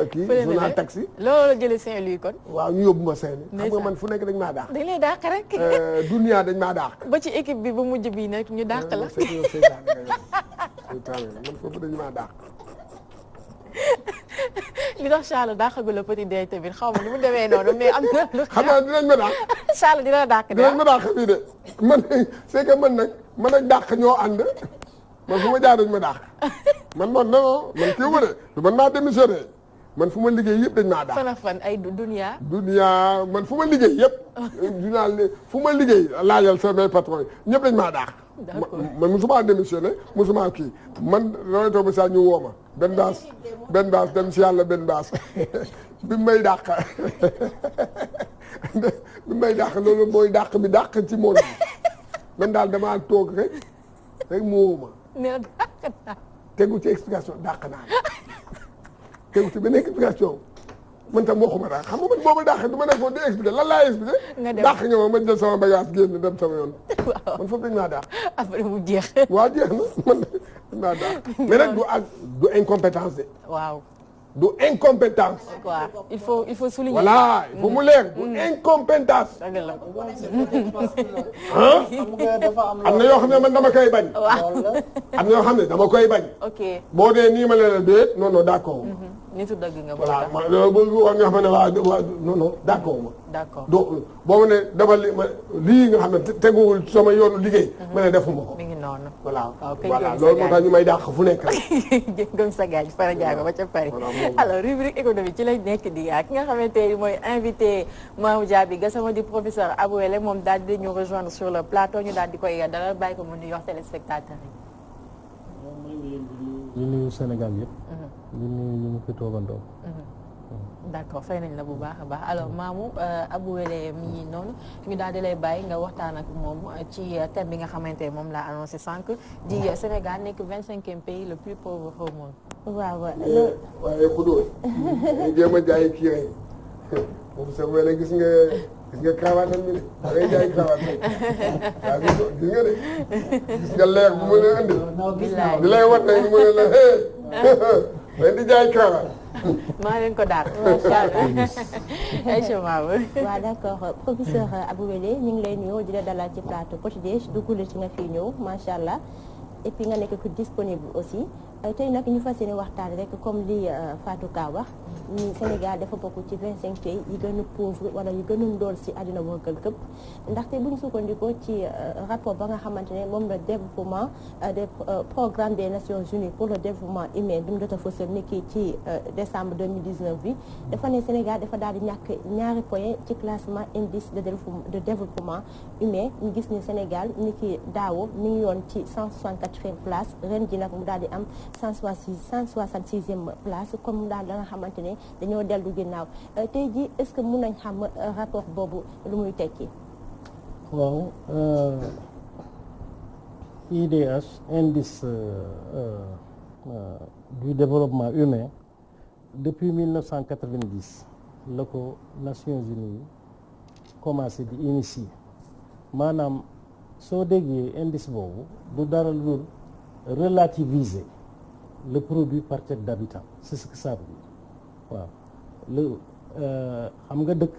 kii journal taxi. loolu la jëlee Saint-Louis kon. waaw ñu yóbbu ma Saint-Louis. xam nga man fu nekk dañ maa dàq. dañ lay dàq rek. dunia dañ maa dàq. ba ci équipe bi ba mujj bii nag ñu dàq la. man foofu dañu maa dàq. li tax Charles dàqagu la petit déj tamit xaw ma ni mu demee noonu mais am na lu. xam naa dinañ ma dàq. Charles dina la dàq de. dinañ ma dàq fii de man c'est que man ak dàq ñoo ànd man fu ma jaar dañ ma dàq man non man kii wu de man maa démissionné man fu ma liggéey yëpp dañ maa dàq. fan ak fan ay dunia. man fu ma liggéey yëpp. fu ma liggéey laajal samay patron yi ñëpp dañ maa dàq. man musuma démissionné musuma kii man damay toog ba saa ñu woo ma benn baas dem si yàlla benn baas bi may dàq loolu mooy dàq bi dàq ci monde bi man daal damaa toog rek mu woo ma. nee dàq naa. tegu ci explication dàq naa tegu ci benn explication man tam waxuma daal xam nga man boobu dàq du ma nekkoon di expliqué lan laay expliqué. nga dem dàq nga ma jël sama bagage génn dem sama yoon. waaw man foofu dañ maa dàq. après mu jeex. waaw jeex na man dañ maa dàq. mais nag du incompétence de. waaw. du incompétence. waaw il faut souligner. voilà il faut mu leer du incompétence. dëgg la. am na yoo xam ne man dama koy bañ. waaw. am na yoo xam ne dama koy bañ. ok boo dee nii ma ne la déet non non d'accord. nitu dëgg nga. voilà ma loolu war nga xam ne waa non non d'accord ma. d'accord boo ma ne defal lii nga xam ne teguwul sama yoonu liggéey. ma ne defuma ko. mi ngi noonu. voilà kay voilà loolu moo tax ñu may dàq fu nekk rek. gëm sa gaaj fara jaago ba ca Paris. alors rubrique économie ci lañ nekk di ki nga xamante ni mooy invité Mamou Diaby Gassama di professeur Abou Wele moom daal di ñu rejoindre sur le plateau ñu daal di koy dalal bàyyi ko mu nuyu wax téléspectateurs yi. ñu nuyu Sénégal yëpp. ñu nuyu ñu ngi fi toogandoo. d'accord fay nañ la bu baax a baax alors Mamou Abou Wele mi ngi noonu ñu daal di lay bàyyi nga waxtaan ak moom ci thème bi nga xamante ne moom laa annoncé sànq di Sénégal nekk 25e pays le plus pauvre au monde. waaw waaye xudóo jéem a jaay kii rek moom sa wele gis nga cravate bi de da ngay jaay cravate waaw gis nga de gis nga leer bu mën a andi di lay wat nag mu ne la may di jaay cravate maa leen ko daal macha allah Aïcha Mamou. waaw d'accord professeur Abou Wele ñu ngi lay nuyu di la dalal ci plateau Petit Déj duggule ci nga fii ñëw macha allah et puis nga nekk ku disponible aussi tey nag ñu fas yéene waxtaan rek comme li Fatou Ka wax ni Sénégal dafa bokk ci 25 pays yi gën a pauvre wala yi gën a ndóol si àddina wërngal këpp ndaxte bu ñu sukkandikoo ci rapport ba nga xamante ne moom la développement des programme des Nations Unies pour le développement humain bi mu jot a fësal ni kii ci décembre 2019 bi dafa ne Sénégal dafa daal di ñàkk ñaari point ci classement indice de développement humain ñu gis ni Sénégal ni ki daawo mi ngi yoon ci 164e place ren ji nag mu daal di am 166e place comme mu daal da nga xamante ne dañoo dellu ginnaaw tey ji est-ce que mun nañ xam rapport boobu lu muy tekki. waaw IDH indice du développement humain depuis 1990 la ko Nations Unies commencé di initier maanaam soo déggee indice boobu du dara lu dul relativiser le produit par tête d'habitant c'est ce que ça veut dire waaw xam nga dëkk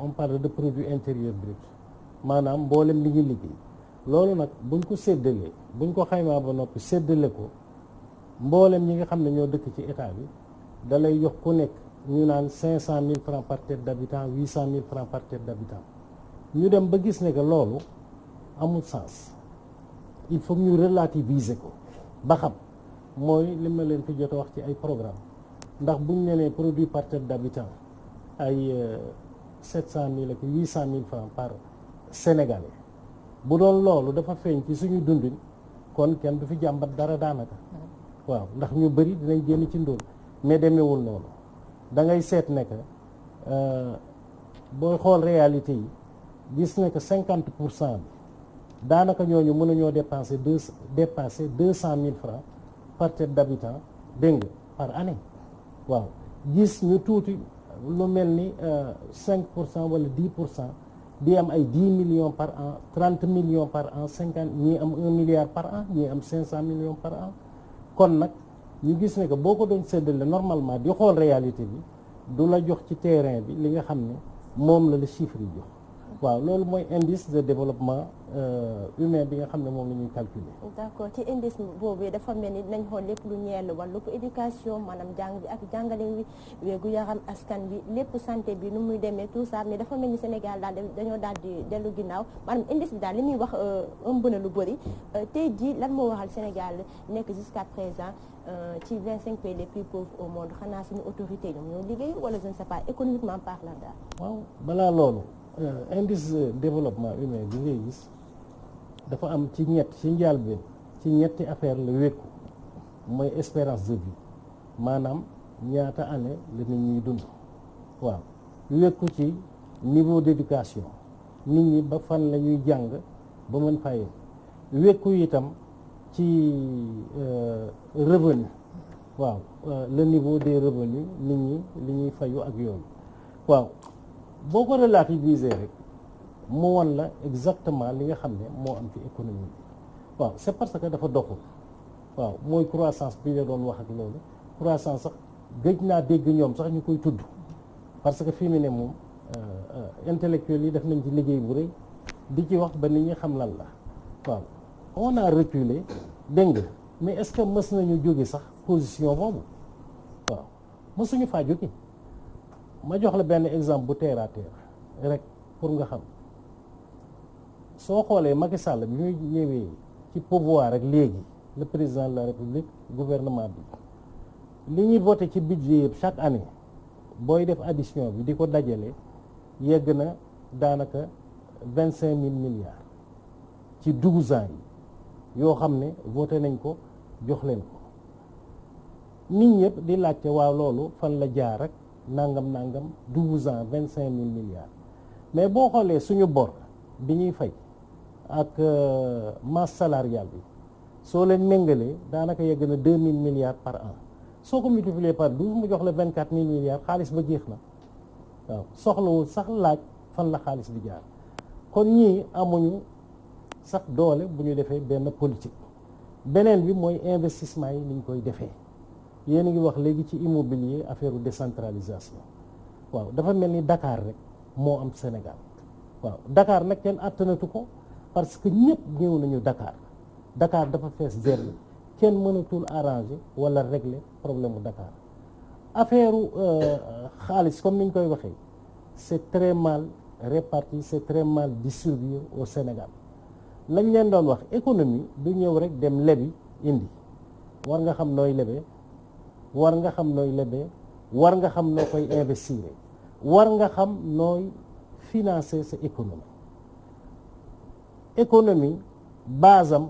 on parle de produit intérieur brut maanaam mboolem li ñu liggéey loolu nag buñ ko séddalee buñ ko xaymaa ba noppi séddale ko mboolem ñi nga xam ne ñoo dëkk ci état bi da lay jox ku nekk ñu naan 500 000 francs par tête d'habitant 800 000 francs par tête d'habitant ñu dem ba gis ne que loolu amul sens il faut ñu relativiser ko ba xam mooy li ma leen fi jot a wax ci ay programme ndax buñ ne nee produit par tête d'habitant ay 700 000 ak 800 000 francs par sénégalais bu doon loolu dafa feeñ ci suñu dundin kon kenn du fi jàmbat dara daanaka waaw ndax ñu bëri dinañ génn ci ndóol mais demeewul noonu da ngay seet ne que booy xool réalité yi gis ne que 50% bi daanaka ñooñu mën nañoo dépasser 200 000 francs par tête d'habitant dégg nga par année waaw gis ñu tuuti lu mel ni 5% wala 10% di am ay 10 millions par an 30 millions par an 50 ñii am 1 milliard par an ñii am 500 millions par an kon nag ñu gis ne que boo ko doon séddale normalement di xool réalité bi du la jox ci terrain bi li nga xam ne moom la chiffre yi jox waaw loolu mooy indice de développement humain bi nga xam ne moom la ñuy calculer. d'accord ci indice boobu dafa mel ni dinañ xool lépp lu ñeel wàllu ko éducation maanaam jàng bi ak jàngale wi wéegu yaram askan bi lépp santé bi nu muy demee tout ça mais dafa mel ni Sénégal daal dañoo daal di dellu ginnaaw maanaam indice bi daal li muy wax ëmb na lu bëri tey jii lan moo waxal Sénégal nekk jusqu'à présent ci 25 pays les plus pauvres au monde xanaa suñu autorité ñoom ñoo liggéey wala je ne sais pas économiquement parlant daal. waaw balaa loolu. indice de développement humain bi ngay gis dafa am ci njëlbéen ci ñetti affaire la wékku mooy espérance de vie maanaam ñaata année la nit ñuy dund waaw wékku ci niveau d'éducation nit ñi ba fan la ñuy jàng ba mën fay wékku itam ci revenu waaw le niveau des revenus nit ñi li ñuy fayu ak yooyu waaw boo ko relativiser rek mu won la exactement li nga xam ne moo am ci économie bi waaw c'est parce que dafa doxul waaw mooy croissance bi nga doon wax ak loolu croissance sax gëj naa dégg ñoom sax ñu koy tudd parce que fii mu ne moom intellectuels yi def nañ ci liggéey bu rëy di ci wax ba nit ñi xam lan la waaw on a reculé dégg nga mais est-ce que mës nañu jóge sax position boobu waaw mësuñu faa jóge ma jox la benn exemple bu terre à terre rek pour nga xam soo xoolee Macky Sall bi muy ñëwee ci pouvoir rek léegi le président de la République gouvernement bi li ñuy voté ci budget yëpp chaque année booy def addition bi di ko dajale yegg na daanaka 25 000 milliards ci 12 ans yi yoo xam ne voté nañ ko jox leen ko nit ñëpp di laajte waaw loolu fan la jaar rek nangam 12 ans 25 000 milliards mais boo xoolee suñu bor bi ñuy fay ak masse salariale bi soo leen méngalee daanaka yegg na 2 000 milliards par an soo ko multiplier par 12 mu jox la 24 000 milliards xaalis ba jeex na waaw soxlawul sax laaj fan la xaalis bi jaar kon ñii amuñu sax doole bu ñu defee benn politique beneen bi mooy investissement yi ni ñu koy defee yéen a ngi wax léegi ci immobilier affaire décentralisation waaw dafa mel ni Dakar rek moo am Sénégal waaw Dakar nag kenn àttanatu ko parce que ñëpp ñëw nañu Dakar dafa fees dell kenn mënatul arranger wala régler problème mu Dakar affaire xaalis comme ni ñu koy waxee c'est très mal réparti c'est très mal distribué au Sénégal lañ leen doon wax économie du ñëw rek dem lebi indi war nga xam nooy lebee war nga xam nooy lebee war nga xam noo koy investir war nga xam nooy financer sa économie base am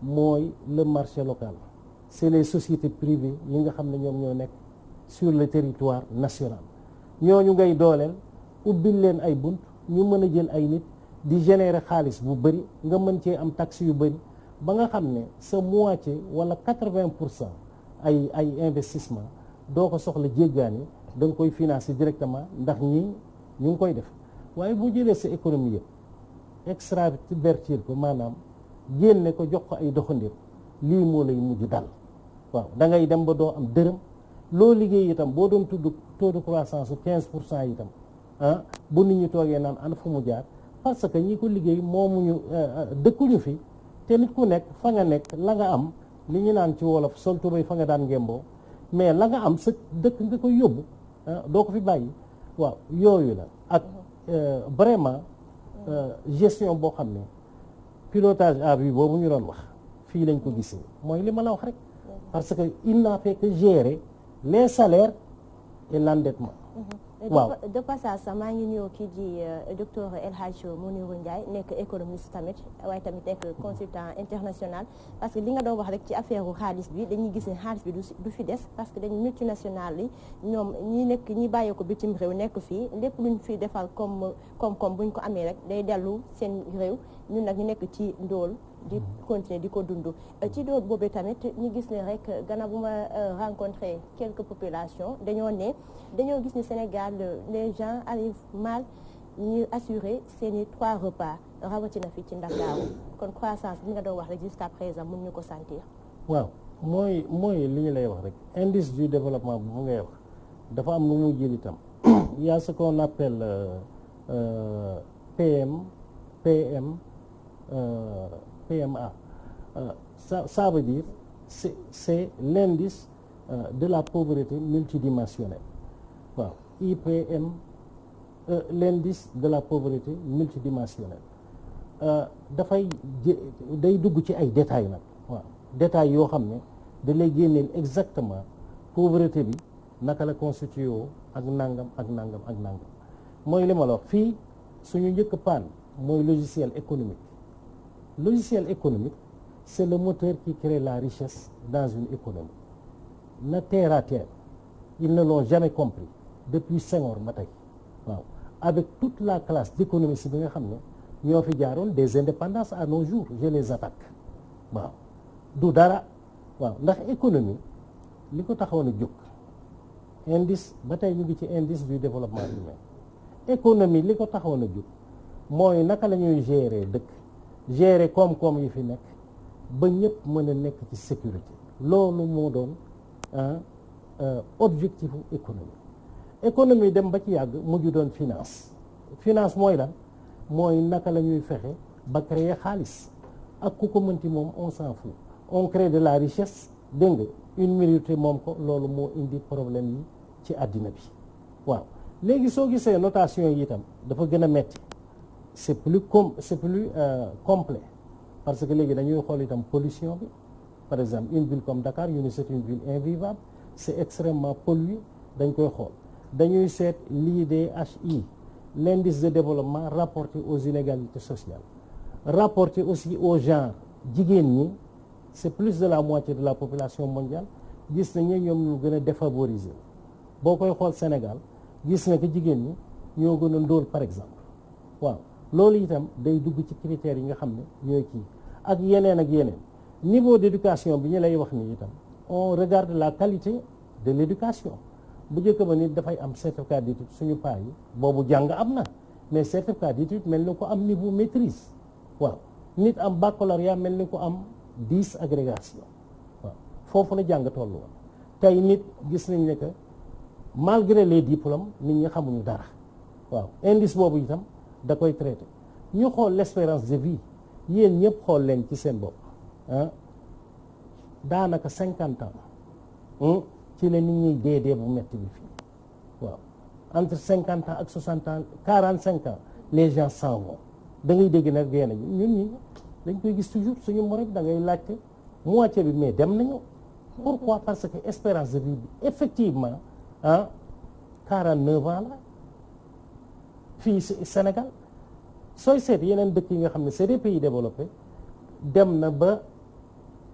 mooy le marché local c'est les sociétés privées yi nga xam ne ñoom ñoo nekk sur le territoire national ñooñu ngay dooleel ubbil leen ay bunt ñu mën a jël ay nit di générer xaalis bu bëri nga mën cee am taxe yu bëri ba nga xam ne sa moitié wala 80% ay investissement doo ko soxla jéggaani da nga koy financer directement ndax ñii ñu ngi koy def waaye boo jëlee sa économie yëpp extravertir ko maanaam génne ko jox ko ay doxandir lii moo lay mujj dal waaw da ngay dem ba doo am dërëm loo liggéey itam boo doon tudd taux de croissance su 15% itam bu nit ñi toogee naan ana fu mu jaar parce que ñi ko liggéey moomuñu dëkkuñu fi te nit ku nekk fa nga nekk la nga am li ñu naan ci wolof sol tubéy fa nga daan ngemboo mais la nga am sa dëkk nga koy yóbbu doo ko fi bàyyi waaw yooyu la ak vraiment gestion boo xam ne pilotage à vue boobu ñu doon wax fii lañ ko gisee mooy li ma la wax rek parce que il n'a fait que gérer les salaires et l'endettement waaw de passage sax maa ngi ñëw kii di docteur El Hadj Mounirou Ndiaye nekk économiste tamit waaye tamit nekk consultant international parce que li nga doon wax rek ci affaire xaalis bi dañuy gis ne xaalis bi du fi des parce que dañu multinationales yi ñoom ñi bàyyee ko bitim réew nekk fii lépp luñ fi defal comme buñ ko amee rek day dellu seen réew ñun nag ñu nekk ci ndóol di continuer di ko dund ci doot boobu tamit ñu gis ne rek gannaaw bu ma rencontré quelques populations dañoo gis ne Sénégal les gens arrivent mal ñu assurer seeni 3 repas rawatina fii ci Ndakaaru kon croissance bi nga doon wax rek jusqu'à présent mun ñu ko sentir. waaw mooy li ñu lay wax rek indice du développement bu ngay wax dafa am lu muy jël itam il y a ce qu'on appelle PMA ça veut dire c'est l'indice de la pauvreté multidimensionnelle waaw IPM l'indice de la pauvreté multidimensionnelle dafay day dugg ci ay détails nag waaw détails yoo xam ne da lay génneel exactement pauvreté bi naka la constitué woo ak nangam ak nangam ak nangam mooy li ma la wax fii suñu njëkk paan mooy logiciel économique c'est le moteur qui crée la richesse dans une économie na terre à terre ils ne l'ont jamais compris depuis Senghor ba tey waaw avec toute la classe d'économistes bi nga xam ne ñoo fi jaaroon des indépendances à nos jours je les attaque waaw du dara waaw ndax économie li ko taxawoon a jóg indice ba tey ñu ngi ci indice du développement humain économie li ko taxawoon a jóg mooy naka la ñuy gérer dëkk gérer koom-koom yi fi nekk ba ñëpp mën a nekk ci sécurité loolu moo doon objectif économie dem ba ci yàgg mujj doon finance mooy lan mooy naka la ñuy fexe ba créer xaalis ak ku ko mënti moom on s'en fout on crée de la richesse dégg nga une minorité moom ko loolu moo indi problème yi ci àddina bi waaw léegi soo gisee notation yi itam dafa gën a metti c'est plus complet parce que léegi dañuy xool itam pollution bi par exemple une ville comme Dakar ñu ne c'est une ville invivable c'est extrêmement pollué dañ koy xool dañuy seet l'IDHI l'indice de développement rapporté aux inégalités sociales rapporté aussi au genre jigéen ñi c'est plus de la moitié de la population mondiale gis nañ ne ñoom ñu gën a défavorisé boo koy xool Sénégal gis na que jigéen ñi ñoo gën a ndóol par exemple waaw loolu itam day dugg ci critères yi nga xam ne ñooy kii ak yeneen niveau d'éducation bi ñu lay wax ni itam on regarde la qualité de l'éducation bu njëkk ba nit dafay am certificat d'études suñu paa yi boobu jàng am na mais certificat d'études mel ni ko am niveau maîtrise waaw nit am baccalauréat mel ni ko am 10 agrégation waaw foofu la jàng tollu woon tey nit gis nañ ne que malgré les diplômes nit ñi xamuñu dara waaw indice boobu itam da koy traité ñu xool l'espérance de vie yéen ñëpp xool leen ci seen bopp daanaka 50 ans ci la nit ñuy dee bu metti bi fii waaw entre 50 ans ak 60 ans 45 ans les gens s'en vont da ngay dégg nag dee nañu ñun ñi dañ koy gis toujours suñu morom da ngay laajte moitié bi mais dem nañu pourquoi parce que espérance de vie bi effectivement 49 ans la fii Sénégal sooy seet yeneen dëkk yi nga xam ne c'est des pays développés dem na ba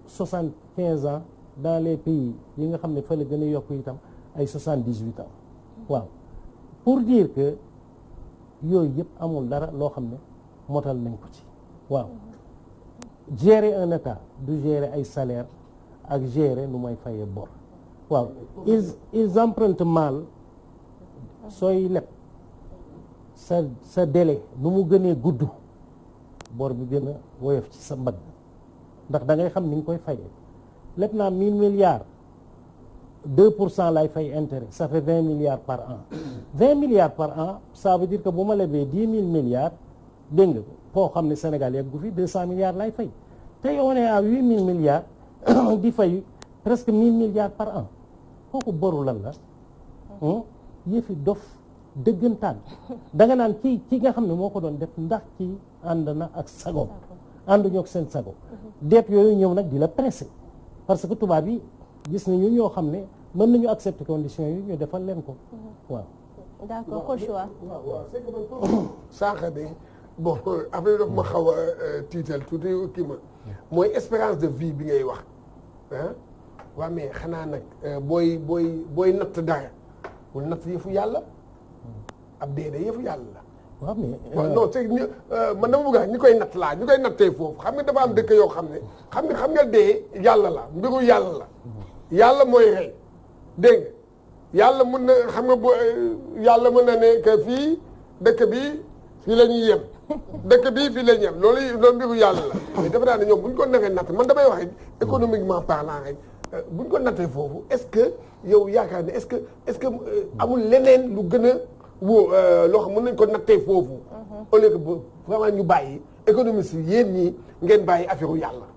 75 ans dans les pays yi nga xam ne fa la gën a yokk itam ay 78 ans waaw pour dire que yooyu yëpp amul dara loo xam ne motal nañ ko ci waaw gérer un état du gérer ay salaire ak gérer nu may fayee bor waaw ils empruntent mal sooy leb sa délai nu mu gënee gudd bor bi gën a woyof ci sa mbagg ndax da ngay xam ni nga koy fayee leb naa 1000 milliards 2% lay fay intérêt ça fait 20 milliards par an 20 milliards par an ça veut dire que bu ma lebee 10 000 milliards dégg nga foo xam ne Sénégal yeggu fi 200 milliards lay fay tey on est à 8 000 milliards di fay presque 1000 milliards par an kooku boru lan la yëfi dof dëggantaan da nga naan ki nga xam ne moo ko doon def ndax kii ànd na ak sago ànduñu ak seen sago deet yooyu ñëw nag di la pressé parce que tubaab yi gis nañu ñoo xam ne mën nañu accepter conditions yi ñu defal leen ko waaw. d'accord kon choix. waaw c'est que man sànq de bon affaire daf ma xaw a tiital tuuti kii ma mooy espérance de vie bi ngay wax ah waaw mais xanaa nag booy natt dara bul natt yëfu yàlla ab dee yëfu yàlla la. waaw mais waaw non c'est man dama bëgg ñi koy natt laa ñu koy nattee foofu xam nga dafa am dëkk yoo xam ne xam nga dee yàlla la mbiru yàlla la yàlla mooy rey dégg nga yàlla mun na xam nga yàlla mën na ne que fii dëkk bi fii la ñuy yem dëkk bii fii la ñuy yem loolu mbiru yàlla la mais dafa daan ne ñoom bu ñu ko naree natt man damay wax rek économiquement parlant rek buñ ko nattee foofu est-ce que yow yaakaar ne est-ce que amul leneen lu gën a woo loo xam mën nañ ko nattee foofu. au lieu que vraiment ñu bàyyi économiste yi yéen ñii ngeen bàyyi affaire u yàlla.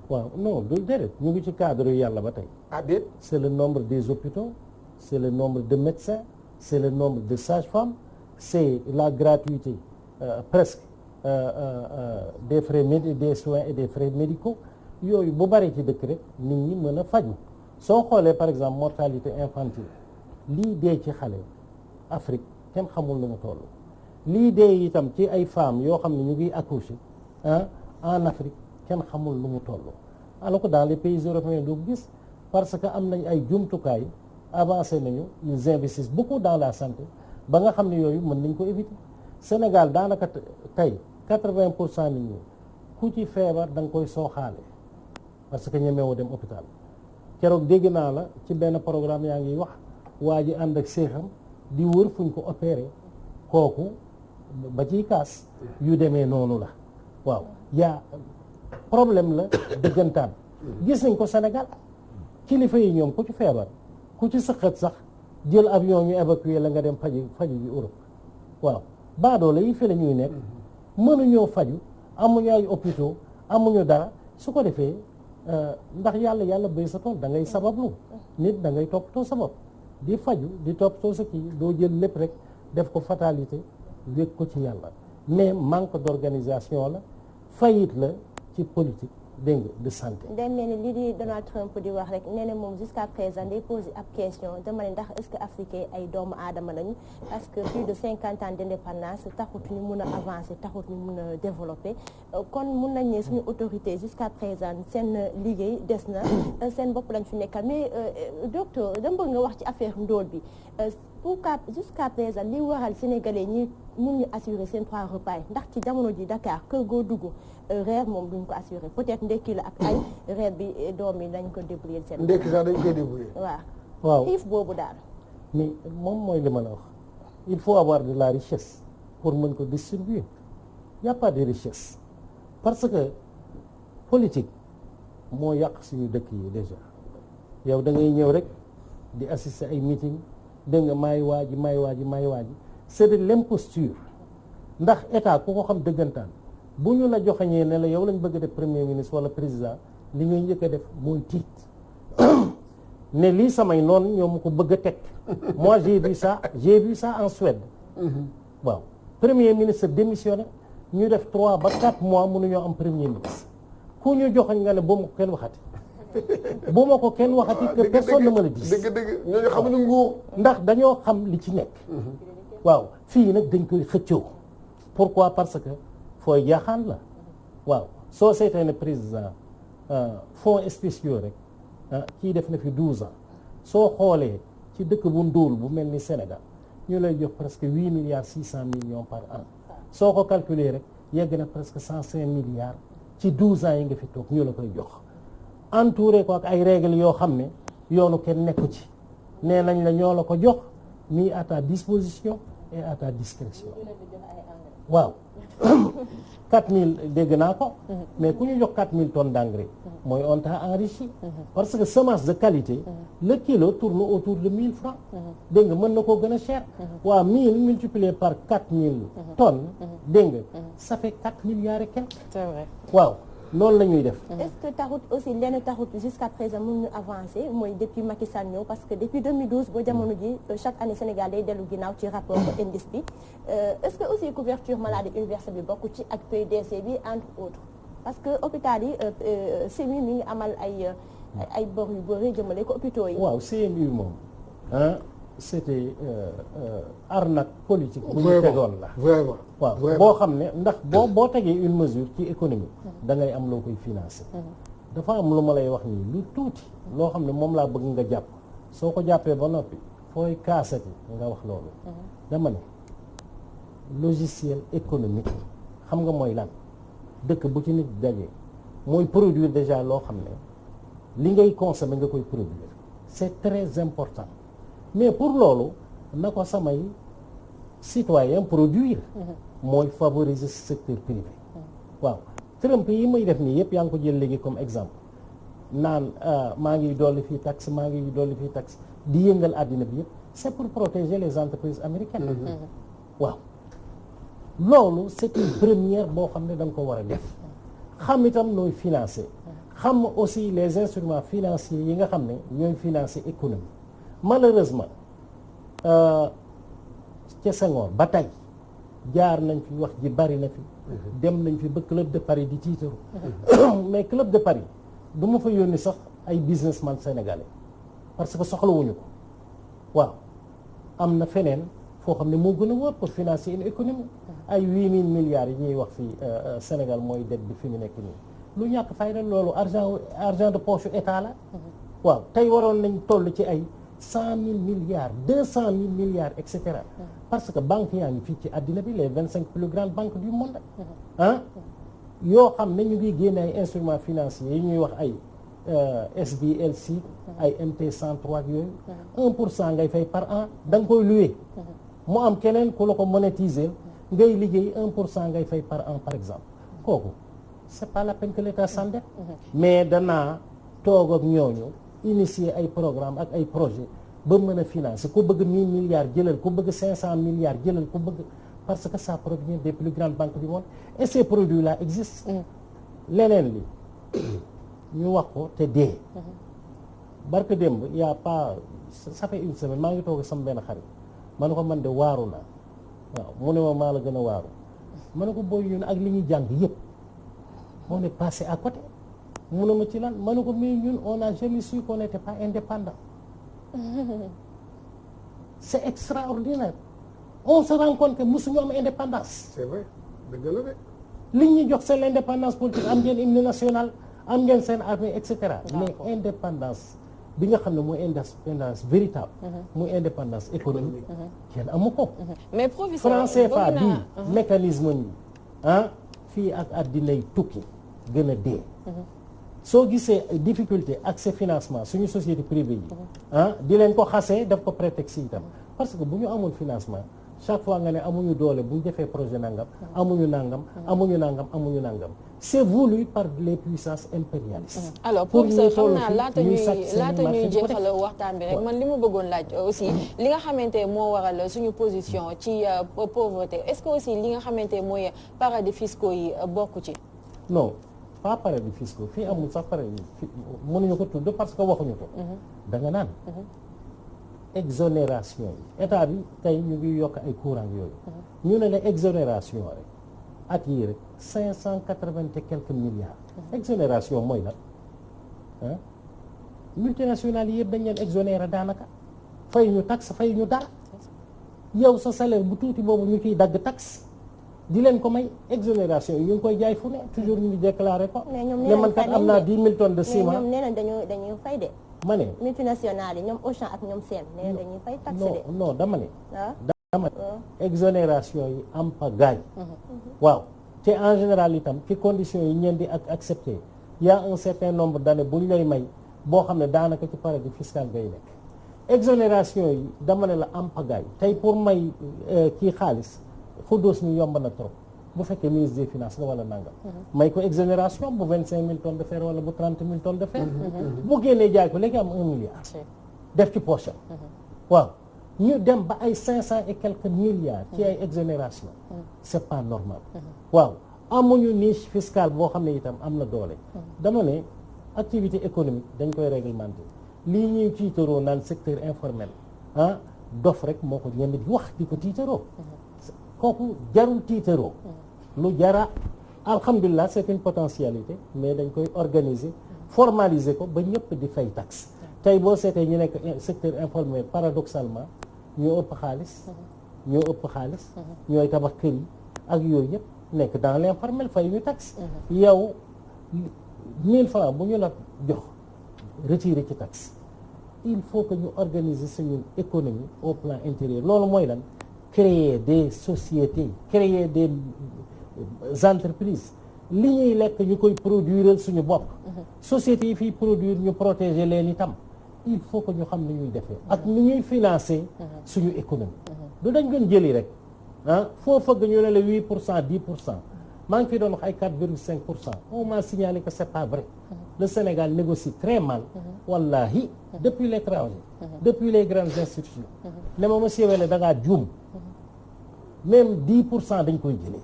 waaw non du déedéet ñu ngi ci cadre yu yàlla ba tey. ah déet. c'est le nombre des hôpitaux c'est le nombre de médecins c'est le nombre de sages-femmes c'est la gratuité presque des frais des soins et des frais médicaux yooyu bu bari ci dëkk rek nit ñi mën a faju soo xoolee par exemple mortalité infantile lii dee ci xale Afrique kenn xamul nu mu toll lii dee itam ci ay femmes yoo xam ne ñu ngi accoucher en Afrique kenn xamul nu mu toll alors que dans les pays européens doo gis parce que am nañ ay jumtukaay avancé nañu ils investissent beaucoup dans la santé ba nga xam ne yooyu mën nañ ko éviter Sénégal daanaka tey 80% nit ñi ku ci feebar da nga koy sooxaale parce que ñemewoo dem hôpital keroog dégg naa la ci benn programme yaa ngi wax waa ji ànd ak seexam di wër fuñ ko opéré kooku ba ciy kaas yu demee noonu la waaw yaa problème la dëggantaan gis nañ ko Sénégal kilifa yi ñoom ku ci feebar ku ci sëqat sax jël avion ñu évacuer la nga dem faju ji Europe waaw baadoola yi fi la ñuy nekk mënuñoo faju amuñu ay hôpitaux amuñu dara su ko defee ndax yàlla béy sa tool da ngay sabablu nit da ngay toppatoo sa bopp di faju di toppatoo sa kii doo jël lépp rek def ko fatalité wékk ko ci yàlla mais manque d'organisation la faillite la ci politique dégg nga de santé. day mel ni lii di Donald Trump di wax rek nee na moom jusqu'à présent day poser ab question dama ne ndax est-ce que africain ay doomu aadama lañu parce que plus de 50 ans d'indépendance taxut ñu mun a avancer taxut ñu mun a développer kon mun nañ ne suñu autorité jusqu'à présent seen liggéey des na seen bopp lañ fi nekkal mais docteur dama bëgg nga wax ci affaire ndóol bi pourquoi jusqu'à présent li waral sénégalais ñi mun ñu assurer seen 3 repas ndax ci jamono ji Dakar kër goo dugg reer moom duñ ko assurer peut-être ndekki la ak ay reer bi doom yi dañ ko débrouiller seen ndekki sax dañ koy débrouiller waaw xiif boobu daal mais moom mooy li ma la wax il faut avoir de la richesse pour mën ko distribuer il y a pas de richesse parce que politique moo yàq suñu dëkk yi déjà yow da ngay ñëw rek di assister ay meeting dégg nga maay waaji c'est de l'imposture ndax état ku ko xam dëggantaan bu ñu la joxeñee ne la yow lañ bëgg a def premier ministre wala président li ngay njëkk a def mooy tiit ne lii samay noonu ñoo ma ko bëgg a teg moi j'ai vu ça en Suède waaw premier ministre démissionné ñu def 3 ba 4 mois mënuñoo am premier ministre ku ñu joxeñ nga ne bu ma ko kenn waxati bu ma ko kenn waxati que personne ne me le dise dëgg ñooñu xamuñu nguur ndax dañoo xam li ci nekk waaw fii nag dañ koy xëccoo pourquoi parce que fooy jaaxaan la waaw soo seetee ne président fonds spéciaux rek kii def na fi 12 ans soo xoolee ci dëkk bu ndóol bu mel ni Sénégal ñu lay jox presque 8 milliards 600 millions par an soo ko calculer rek yegg na presque 105 milliards ci 12 ans yi nga fi toog ñu la koy jox entouré ko ak ay règles yoo xam ne yoonu kenn nekku ci nee nañ la ñoo la ko jox mis à ta disposition et à ta discrétion waaw 4000 dégg naa ko mais ku ñu jox 4000 tonnes d'engrais mooy on t'a enrichi parce que semence de qualité le kilo tourne autour de 1000 francs dégg nga mën na koo gën a cher waaw 1000 multiplié par 4000 tonnes dégg nga ça fait 4 milliards et quelques c'est vrai waaw loolu la ñuy def. est-ce que taxut aussi lenn taxut jusqu'à présent mun ñu avancer mooy depuis Macky Sall ñëw parce que depuis 2012 ba jamono ji chaque année Sénégal day dellu ginnaaw ci rapport indice bi est-ce que aussi couverture maladie universelle bi bokk ci ak PDC bi entre autres parce que hôpital yi CMU mi ngi amal ay bor yu bëri jëmale ko hôpitaux yi. waaw CMU moom c'était arnaque politique bu ñu tegoon la vraiment waaw boo xam ne ndax boo tegee une mesure ci économie da ngay am loo koy financer dafa am lu ma lay wax nii lu tuuti loo xam ne moom laa bëgg nga jàpp soo ko jàppee ba noppi fooy kaasati nga wax loolu dama ne logiciel économique xam nga mooy lan dëkk bu ci nit dajee mooy produire déjà loo xam ne li ngay consommer nga koy produire c'est très important mais pour loolu na ko samay citoyen produire mooy favoriser secteur privé waaw Trump yi may def nii yëpp yaa ngi ko jël léegi comme exemple naan maa ngi dolli fii taxe maa ngi dolli fii taxe di yëngal àddina bi yëpp c'est pour protéger les entreprises américaines. waaw loolu c'est une première boo xam ne da nga ko war a def xam itam nooy financer xam aussi les instruments financiers yi nga xam ne ñooy financer économie malheureusement ca Senghor ba tey jaar nañ fi wax ji bari na fi dem nañ fi ba club de Paris di tiitaru mais club de Paris du ma fa yónni sax ay businessman sénégalais parce que soxlawuñu ko waaw am na feneen foo xam ne moo gën a wóor pour financer une économie ay 8000 milliards yi ñuy wax fii Sénégal mooy dette bi fi mu nekk nii lu ñàkk fayda loolu argent de poche état la waaw tey waroon nañ toll ci ay 100 000 milliards 200 000 milliards et cetera parce que banques yaa ngi fii ci àddina bi les 25 plus grandes banques du monde yoo xam ne ñu ngi génne ay instruments financiers yi ñuy wax ay SBLC ay MT 103 ak yooyu 1% ngay fay par an da nga koy louer mu am keneen ku la ko monétiser ngay liggéey 1% ngay fay par an par exemple kooku c'est pas la peine que l'État s'endette mais danaa toog ak ñooñu initier ay programme ak ay projet ba mën a financer ku bëgg 1000 milliards jëlal ku bëgg 500 milliards jëlal ku bëgg parce que ça provient des plus grandes banques du monde et ces produits là existent leneen li ñu wax ko te dee barke démb y a pas ça fait une semaine maa ngi toog sama benn xarit ma ne ko man de waaru naa waaw mu ne ma maa la gën a waaru ma ne ko booy ñun ak li ñuy jàng yëpp on est passé à côté mu ne ma ci lan ma ne ko mais ñun on n'a jamais su qu'on n'était pas indépendant c'est extraordinaire on se rend compte que musuñu am indépendance. c'est vrai dëgg la de. li ñu jox seen indépendance politique am ngeen hymne national am ngeen seen armée et cetera. mais indépendance bi nga xam ne mooy indépendance véritable. muy indépendance économique. kenn amu ko. mais professeur franc CFA bii mécanisme yi fii ak addinay tukki gën a dee. soo gisee difficulté accès financement suñu société privée yi di leen ko xasee def ko prétexte itam parce que bu ñu amul financement chaque fois nga ne amuñu doole bu ñu defee projet nangam amuñu nangam amuñu nangam c'est voulu par les puissances impérialistes. alors professeur xam naa laata ñuy jeexal waxtaan bi rek man li ma bëggoon laaj aussi li nga xamante moo waral suñu position ci pauvreté est-ce que aussi li nga xamante mooy paradis fiscaux yi bokk ci. non pas paradis fiscaux fii amul sax paradis mënuñu ko tudd parce que waxuñu ko. da nga naan. exonération yi état bi tey ñu ngi yokk ay courant yooyu. ñu ne la exonération rek at yii rek 580 et quelques milliards. exonération mooy la multinationales yi yëpp dañ leen exonéré daanaka fay ñu taxe fay ñu dara yow sa salaire bu tuuti boobu ñu ciy dagg taxe. di leen ko may exonération yi ñu ngi koy jaay fu ne toujours ñu ngi déclaré ko. mais ñoom ne man kat am naa 10 000 tonnes de ciment. mais ñoom nee nañ dañuy fay de. ma ne multinationales yi ñoom Auchan ak ñoom seen nee nañ dañuy fay taxe de. non dama ne. exonération yi am pa gaañ. waaw te en général itam ci conditions yi ñeen di ak accepté y a un certain nombre d'années bu ñu lay may boo xam ne daanaka ci paradis fiscal ngay nekk. exonération yi dama ne la am pa gaañ tey pour may kii xaalis. xuddoos ñu yomb na trop bu fekkee ministre des finances la wala nangam. may ko exonération bu 25 000 tonnes de fer wala bu 30 000 tonnes de fer. bu génnee jaay ko léegi am 1 milliard. def ci poche am. waaw ñu dem ba ay 500 et quelques milliards. ci ay exonération c'est pas normal. waaw amuñu niche fiscale boo xam ne itam am na doole. dama ne activité économique dañ koy réglementer lii ñuy tiitaroo naan secteur informel dof rek moo ko ñeme di wax di ko tiitaroo. kooku jarul tiitaroo lu jara alhamdulilah c'est une potentialité mais dañ koy organiser formaliser ko ba ñëpp di fay taxe tey boo seetee ñu nekk secteur informel paradoxalement ñoo ëpp xaalis ñooy tabax kër yi ak yooyu yëpp nekk dans l'informel fay ñu taxe yow 1000 francs bu ñu la jox retirer ci taxe il faut que ñu organiser suñu économie au plan intérieur loolu mooy lan créer des sociétés créer des entreprises li ñuy lekk ñu koy produire suñu bopp sociétés yi fiy produire ñu protéger leen itam il faut que ñu xam ni ñuy defee ak ni ñuy financer suñu économie du dañ doon jëli rek foo fëgg ñu ne la 8% 10% maa ngi fi doon wax ay 4,5%. On m'a signalé que c'est pas vrai. Le Sénégal négocie très mal. Wallahi depuis l'étranger. Depuis les grandes institutions. ne ma monsieur Wele da ngaa juum. même 10% dañ koy jëlee.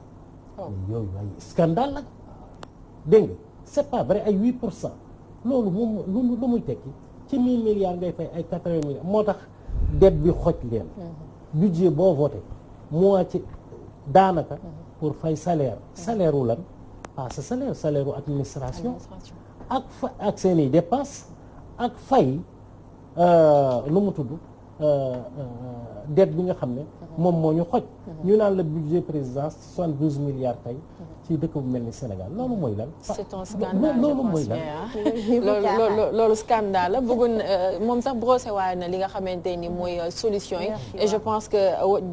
yooyu ay scandale la. dégg nga c'est pas vrai ay 8%. loolu moom lu muy tekki ci 1000 milliards ngay fay ay 80 milliards moo tax dette bi xoj leen. budget boo voté moitié daanaka pour fay salaire wu lan pas sa salaire wu administration ak seen i dépenses ak fay lu mu tudd dette bi nga xam ne moom moo ñu xoj ñu naan le budget présidence 72 milliards tey ci dëkk bu mel ni Sénégal loolu mooy lan. c'est un scandale loolu mooy lan. loolu scandale la bëggoon moom sax brossé waaye na li nga xamante ni mooy solution yi. et je pense que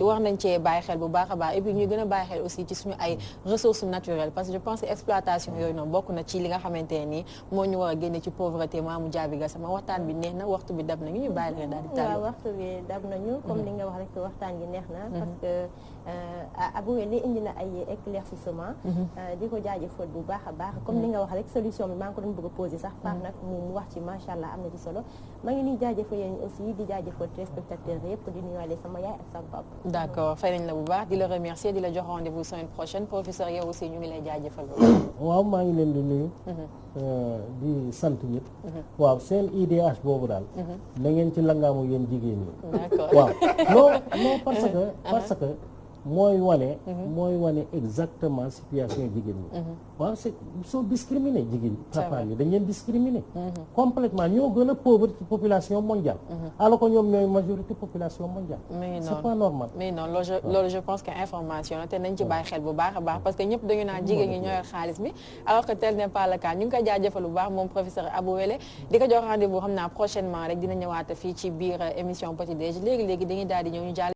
war nañ cee bàyyi xel bu baax a baax et puis ñu gën a bàyyi xel aussi ci suñu ay ressources naturelles parce que je pense que exploitation yooyu noonu bokk na ci li nga xamante ni moo ñu war a génne ci pauvreté Mamou Diaby Gassama waxtaan bi neex na waxtu bi dab nañu ñu bàyyi leen daal di tàggatoo. waaw waxtu bi dab nañu comme li nga wax rek waxtaan gi neex na parce que Abou Wele indi na ay éclaircissement di ko jaajëfal bu baax a baax comme li nga wax rek solution bi maa ngi ko doon bëgg a poser sax far nag mu wax ci macha allah am na ci solo maa ngi nii jaajëfal yéen aussi di jaajëfal téléspectateurs yëpp di nuyuwaale sama yaay ak sama papa. d'accord fay nañ la bu baax di la remercier di la jox rendez-vous semaine prochaine professeur yow aussi ñu ngi lay jaajëfal bu baax. waaw maa ngi leen di nuyu. di sant ñëpp. waaw seen IDH boobu daal. na ngeen ci langaamu yéen jigéen ñi. d'accord waaw non parce que mooy wane exactement situation jigéen ñi. waaw c'est soo discriminer jigéen ñi. papa yi dañ leen discriminer. complètement ñoo gën a pauvre ci population mondiale. alors que ñoom ñooy majorité population mondiale. c'est pas normal. mais non loolu je pense que information la te nañ ci bàyyi xel bu baax a baax parce que ñëpp dañu naan jigéen ñi ñoo yor xaalis bi alors que tel n'est pas le cas ñu ngi koy jaajëfal bu baax moom professeur Abou Wele di ko jox rendez-vous xam naa prochainement rek dina ñëwaat fii ci biir émission Petit Déj léegi dañuy daal di ñëw ñu jàll